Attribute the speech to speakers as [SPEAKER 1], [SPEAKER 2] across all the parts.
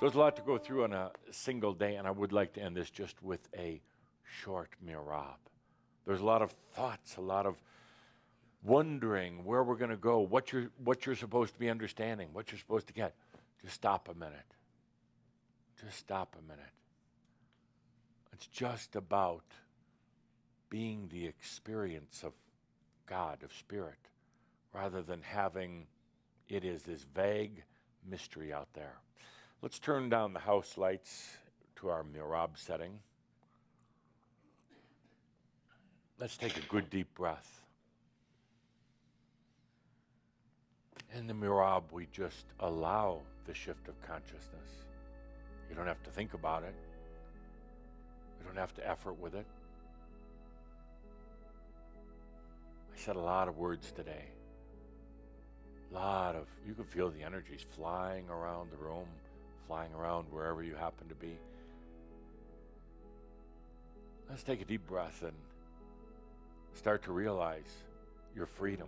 [SPEAKER 1] There's a lot to go through on a single day, and I would like to end this just with a short Merabh. There's a lot of thoughts, a lot of wondering where we're going to go, what you're supposed to be understanding, what you're supposed to get. Just stop a minute. Just stop a minute. It's just about being the experience of God, of Spirit, rather than having it is this vague mystery out there. Let's turn down the house lights to our Merabh setting. Let's take a good deep breath. In the Merabh, we just allow the shift of consciousness. You don't have to think about it. You don't have to effort with it. I said a lot of words today. You can feel the energies flying around the room, flying around wherever you happen to be. Let's take a deep breath and start to realize your freedom.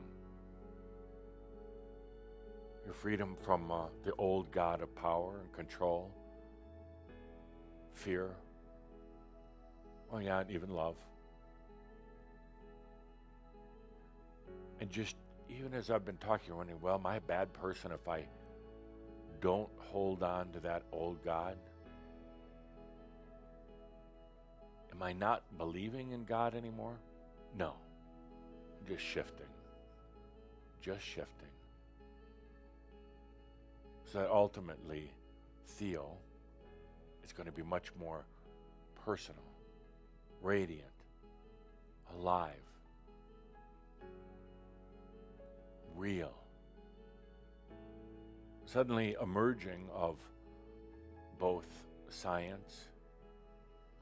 [SPEAKER 1] Your freedom from the old God of power and control, fear, and even love. And just, even as I've been talking, you're wondering, well, am I a bad person if I don't hold on to that old God? Am I not believing in God anymore? No. I'm just shifting. Just shifting. So that ultimately, Theo is going to be much more personal, radiant, alive, real. Suddenly emerging of both science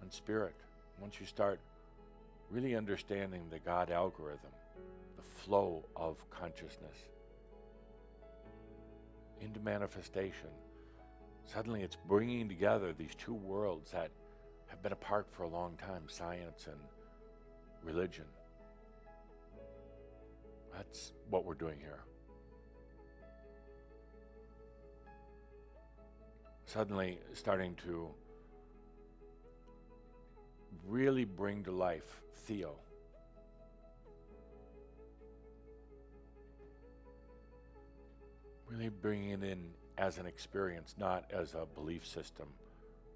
[SPEAKER 1] and spirit. Once you start really understanding the God algorithm, the flow of consciousness into manifestation, suddenly it's bringing together these two worlds that have been apart for a long time, science and religion. That's what we're doing here. Suddenly starting to really bring to life Theo. Really bringing it in as an experience, not as a belief system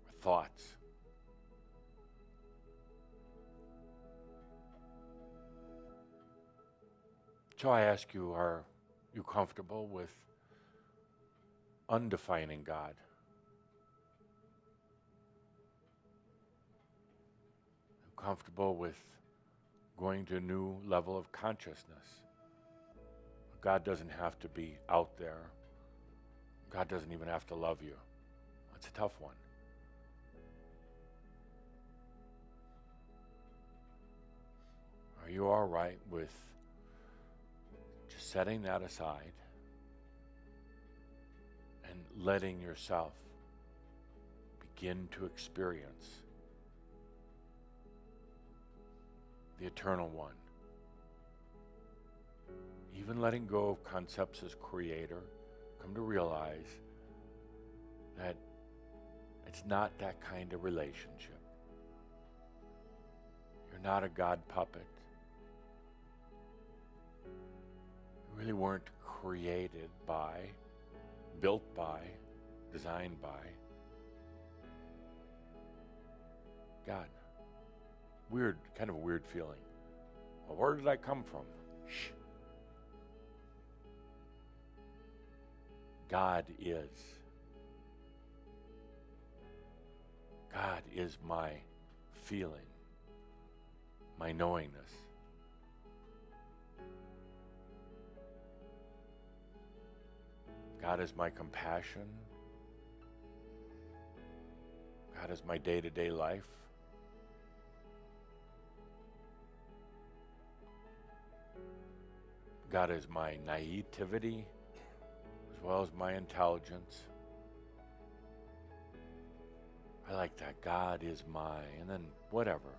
[SPEAKER 1] or thoughts. So I ask you, are you comfortable with undefining God? Comfortable with going to a new level of consciousness? God doesn't have to be out there. God doesn't even have to love you. That's a tough one. Are you all right with just setting that aside and letting yourself begin to experience the Eternal One? Even letting go of concepts as creator, come to realize that it's not that kind of relationship. You're not a God puppet. You really weren't created by, built by, designed by God. Weird, kind of a weird feeling. Well, where did I come from? Shh. God is. God is my feeling, my knowingness. God is my compassion. God is my day-to-day life. God is my naivety as well as my intelligence. I like that. God is my, and then whatever.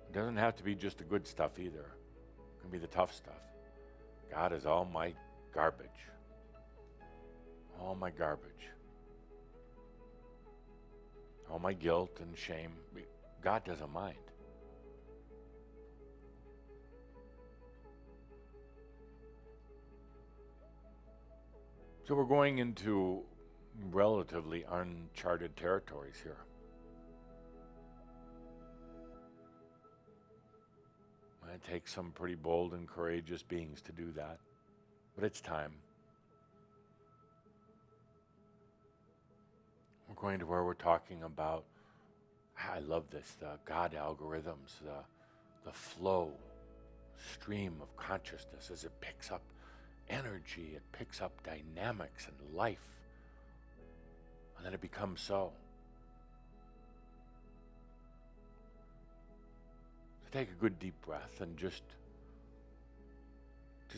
[SPEAKER 1] It doesn't have to be just the good stuff either. It can be the tough stuff. God is all my garbage. all my garbage, all my guilt and shame. God doesn't mind. So we're going into relatively uncharted territories here. It takes some pretty bold and courageous beings to do that, but it's time. We're going to where we're talking about, I love this, the God algorithms, the flow, stream of consciousness as it picks up energy, it picks up dynamics and life, and then it becomes so. So take a good deep breath and just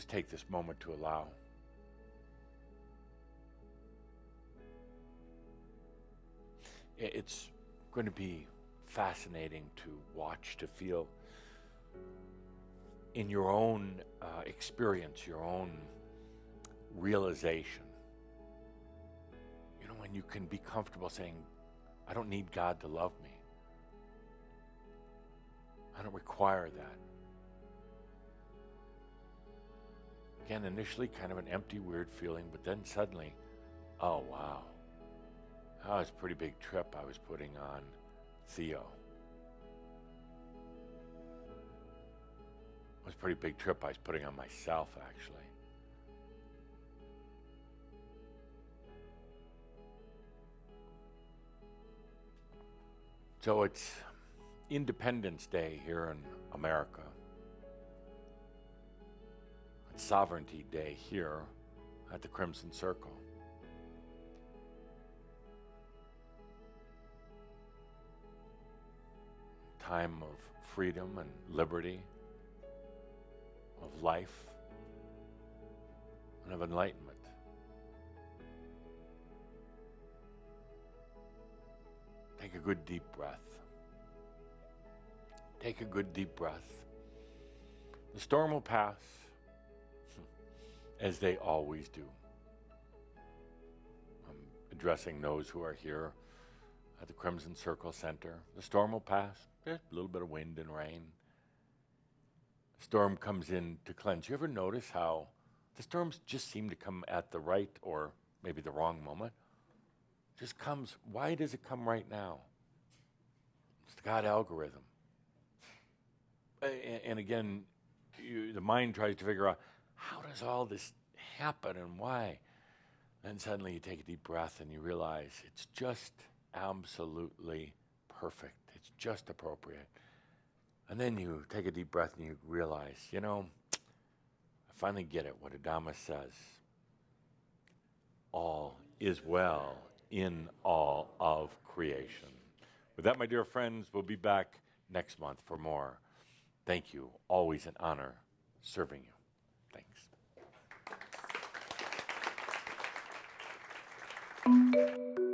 [SPEAKER 1] take this moment to allow. It's going to be fascinating to watch, to feel in your own experience, your own realization. You know, when you can be comfortable saying, I don't need God to love me. I don't require that. Again, initially kind of an empty, weird feeling, but then suddenly, oh wow. That was a pretty big trip I was putting on Theo. It was a pretty big trip I was putting on myself, actually. So it's Independence Day here in America. It's Sovereignty Day here at the Crimson Circle. Time of freedom and liberty, of life, and of enlightenment. Take a good deep breath. Take a good deep breath. The storm will pass, as they always do. I'm addressing those who are here at the Crimson Circle Center. The storm will pass. There's a little bit of wind and rain. The storm comes in to cleanse. You ever notice how the storms just seem to come at the right or maybe the wrong moment? Just comes. Why does it come right now? It's the God algorithm. And again, the mind tries to figure out, how does all this happen and why? And suddenly you take a deep breath and you realize it's just absolutely perfect. It's just appropriate. And then you take a deep breath and you realize, you know, I finally get it, what Adamus says. All is well in all of creation. With that, my dear friends, we'll be back next month for more. Thank you. Always an honor serving you. Thanks.